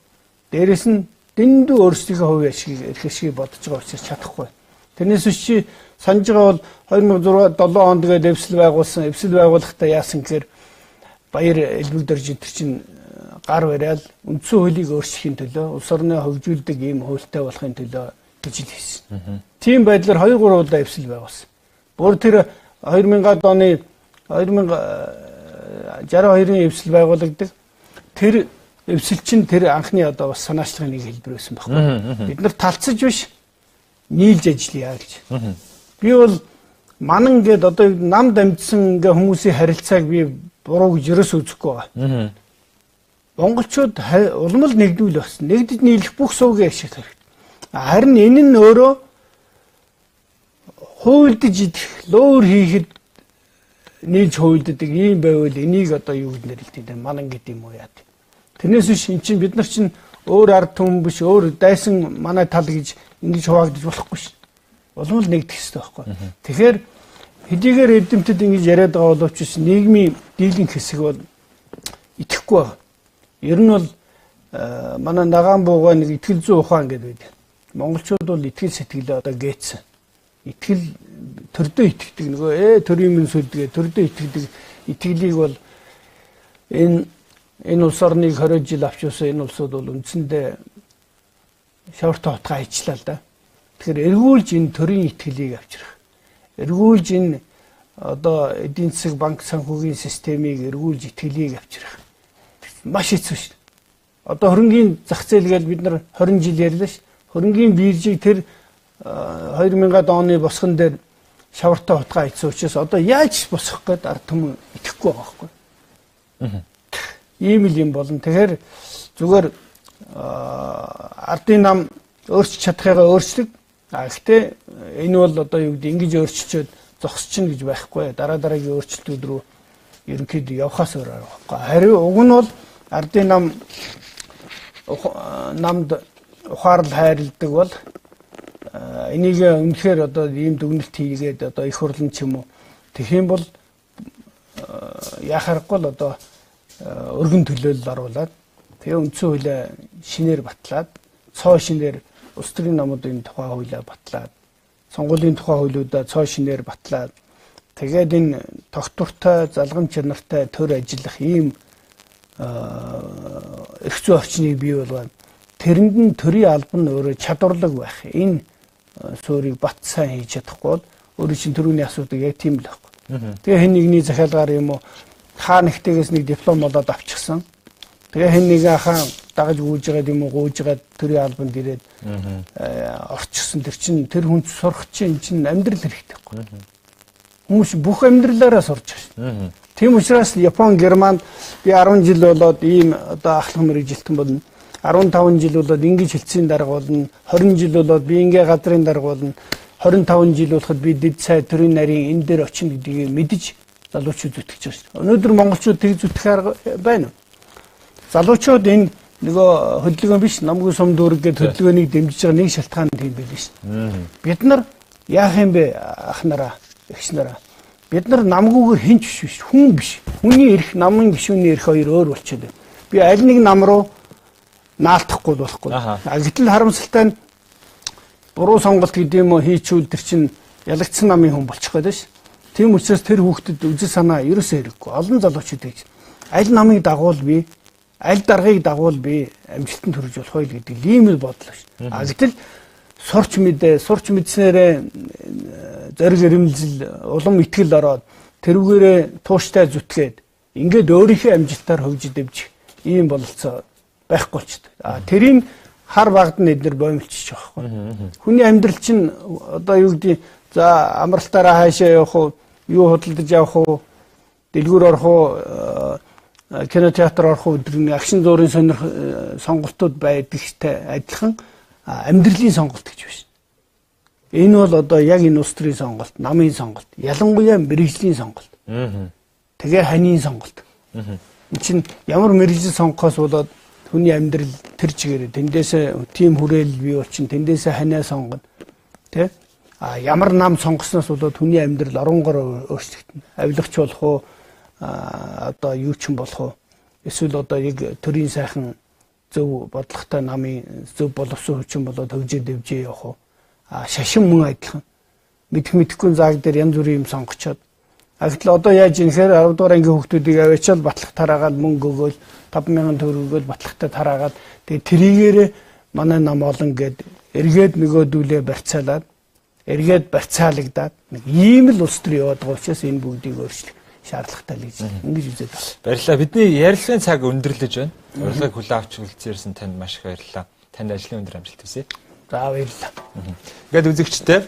Дээрээс нь дэндүү өөрсдийнхөө хувийн ашиг бодож байгаа учраас чадахгүй. Тэрнээс чи санаж байгаа бол 2006-7 онд гээд эвсэл байгуулсан. Эвсэл байгуулахдаа яасан гэхээр Баяр Элбэгдэрж энэ чинь гар бариад үндсэн хуулийг өөрчлөхийн төлөө улс орны хөгжүүлдэг ийм хуультай болохын төлөө ажил хийсэн. Тийм байдлаар 2-3 удаа эвсэл байгуулсан. Бүр тэр 2000-ад оны 2062-ын эвсэл байгуулагддаг. Тэр эвсэл чинь тэр анхны одоо бас санаачлагын нэг хэлбэр байсан байхгүй. Бид нар талцаж биш нийлж ажиллая гэж. Би бол манан гээд одоо нам дамжсан ингээ хүмүүсийн харилцааг би буруу гэж ерөөс үзэхгүй байгаа. Монголчууд улмал нэгдвэл бас нэгдэж нийлэх бүх суугийн ашиг хэрэгтэй. Харин энэ нь өөрөө хуйлдж идэх, луур хийхэд нийлж хуйлддаг ийм байвал энийг одоо юу гэж нэрлэдэг юм манан гэдэг юм уу яа. Тэрнээс биш эн чинь бид нар чинь өөр ард түмэн биш өөр дайсан манай тал гэж ингэж хуваагдаж болохгүй шин. Улмал нэгдэх хэрэгтэй байхгүй. Тэгэхээр хэдийгээр эрдэмтэд ингэж яриад байгаа боловч нийгмийн дийлэнх хэсэг бол итгэхгүй байна. Ер нь бол манай нагаан бууга нэг итгэл зүйн ухаан гэдэг байдаг. Монголчууд бол итгэл сэтгэлээ одоо гээцсэн. Итгэл төрдөө итгэдэг нөгөө төрийн минь сүлдгээ төрдөө итгэдэг итгэлийг бол энэ улс орныг 20 жил авч явсан энэ улсууд бол үндсэндээ шавартай утгаа ажиллаа л да. Тэгэхээр эргүүлж энэ төрийн итгэлийг авчрах. Эргүүлж энэ одоо эдийн засаг банк санхүүгийн системийг эргүүлж итгэлийг авчрах. Маш хэцүү шүү дээ. Одоо хөрөнгийн зах зээл гэж бид нар 20 жил ярьлаа шүү. Хөрөнгийн биржийг тэр 2000-ад оны босгон дээр шавартай утгаа хийсэн учраас одоо яаж босгох гээд ард түмэн итгэхгүй байгаа байхгүй. Ийм л юм болно. Тэгэхээр зүгээр ардын нам өөрчлөж чадхыгаа өөрчлөг. Гэхдээ энэ бол одоо юу гэдэг ингэж өөрчилчөөд зогсчихно гэж байхгүй. Дараагийн өөрчлөлтүүд рүү ерөнхийдөө явахаас өөр аргагүй. Харин уг нь бол ардын намд ухаарл хайрладаг бол энийг өмнөхөр одоо ийм дүгнэлт хийгээд одоо их хурлын ч юм уу тэгэх юм бол яхахгүй л одоо өргөн төлөөлөл оруулаад тэгээ үндсэн хуулиа шинээр батлаад цоо шинээр улс төрийн намуудын тухай хуулиа батлаад сонгуулийн тухай хуулиудаа цоо шинээр батлаад Тэгээд энэ тогтвортой, залгамж чанартай төр ажиллах ийм эрх зүйн орчныг бий болгоод тэрэнд нь төрийн албан өөрөө чадварлаг байх. Энэ суурийг бат сайн хийж чадахгүй бол өөрөө чинь төрөний асуудаг яг тийм л байхгүй. Тэгээ хэн нэгний захиалгаар юм уу хаа нэгтээс нэг диплом болоод авчихсан. Тэгээ хэн нэгэн хаан дагаж гүйж байгаа юм уу гүйж байгаа төрийн албанд ирээд орчихсон. Тэр чинь тэр хүн сурах чинь амьдрал хэрэгтэй байхгүй. Хүмүүс бүх амьдралаараа сурч байна. Тийм учраас Япон, Германд би 10 жил болоод ийм одоо ахлах мэрэгжилтэн болно. 15 жил болоод ингэж хэлцийн дарга болно. 20 жил болоод би ингээ газрын дарга болно. 25 жил болоход би дэд цай төрийн нарийн энэ дээр очино гэдгийг мэдэж залуучууд зүтгэж байгаа шүү дээ. Өнөөдөр монголчууд тэг зүтгэх арга байна уу? Залуучууд энэ нөгөө хөдөлгөөн биш намгүй сум дүүрэг гэдэг хөдөлгөөнийг дэмжиж байгаа нэг шалтгаан тийм байл шүү дээ. Бид нар яах юм бэ ах нараа, эгч нараа? Бид нар намгүйгээр хинч биш, хүн биш. Хүний эрх, намын гишүүний эрх хоёр өөр болчиход байна. Би аль нэг нам руу наалтахгүй болохгүй. Гэтэл харамсалтай нь буруу сонголт гэдэг юм уу хийчүүл тэр чинь ялагдсан намын хүн болчих гээд байна ш. Тийм учраас тэр хүүхдэд үзэл санаа ерөөсөө хэрэггүй. Олон залуучууд гэж аль намыг дагуул би, аль даргыг дагуул би амжилтанд хүрэж болох вэ гэдэг ийм л бодлоо ш. Гэтэл сурч мэдснээрээ зориг ирмэлзэл улам итгэл ороод тэрүүгээрээ тууштай зүтгээд ингээд өөрийнхөө амжилтаар хөгжиж дэвжих ийм бололцоо байхгүй болчихдог. Тэрийг хар багд нь эдгээр боомлчих жоохгүй. Хүний амьдрал чинь одоо юу гэдэг за амралтаараа хаашаа явах уу, юу худалдаж явах уу, дэлгүүр орох уу, кинотеатр орох уу, өдрийн агшин зуурын сонголтууд байдагтай адилхан амьдралын сонголт гэж байна. Энэ бол одоо яг энэ улс төрийн сонголт, намын сонголт, ялангуяа мэрэгжлийн сонголт. Тэгээ ханийн сонголт. Энэ чинь ямар мэрэгжил сонгохоос болоод хүний амьдрал тэр чигээрээ тэндээсээ тийм хүрээлэл бий болчин, тэндээсээ ханаа сонгоно. Тэ? Ямар нам сонгосноос болоод хүний амьдрал оронгоор өөрчлөгдөнө. Авилгач болох уу, одоо юу ч юм болох уу. Эсвэл одоо яг төрийн сайхан зөв бодлоготой намын зөв боловсон хүчин болоод хөгжиж дэвжээ явах уу. Шашин мөн адилхан. Мэдэхгүй зааг дээр янз бүрийн юм сонгочоод гэтэл одоо яаж юм хэрэг 10 дугаар ангийн хүүхдүүдийг аваачаал батлах тараагаад мөнгө өгөөл 5,000 төгрөг өгөөл батлагтай тараагаад тэгээ тэрийгээрээ манай нам олон гээд эргээд нөгөөдүүлээ барьцаалаад эргээд барьцаалагдаад нэг ийм л улс төр яваад байгаа учраас энэ бүгдийг өөрчлөх шаардлагатай л гэж ингэж үзээд байна. Баярлалаа.
Бидний ярилцлагын цаг өндөрлөж байна. Урилгыг хүлээн авч хүрэлцээрсэн танд маш их баярлалаа. Танд ажлын өндөр амжилт хүсье.
За баярлалаа.
Ингээд үзэгчтэй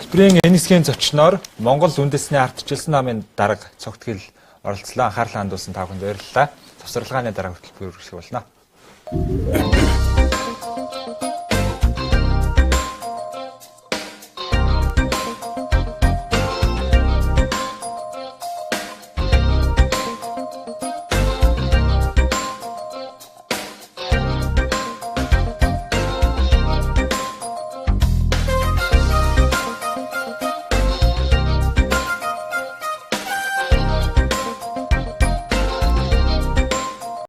Спринг NSG-ийн зочноор Монгол үндэсний ардчилсан намын дарга цогтгөл оролцлоо. Анхаарлаа хандуулсан та бүхэнд баярлалаа. Завсарлагын дараа хөтөлбөр үргэлжлэх болно.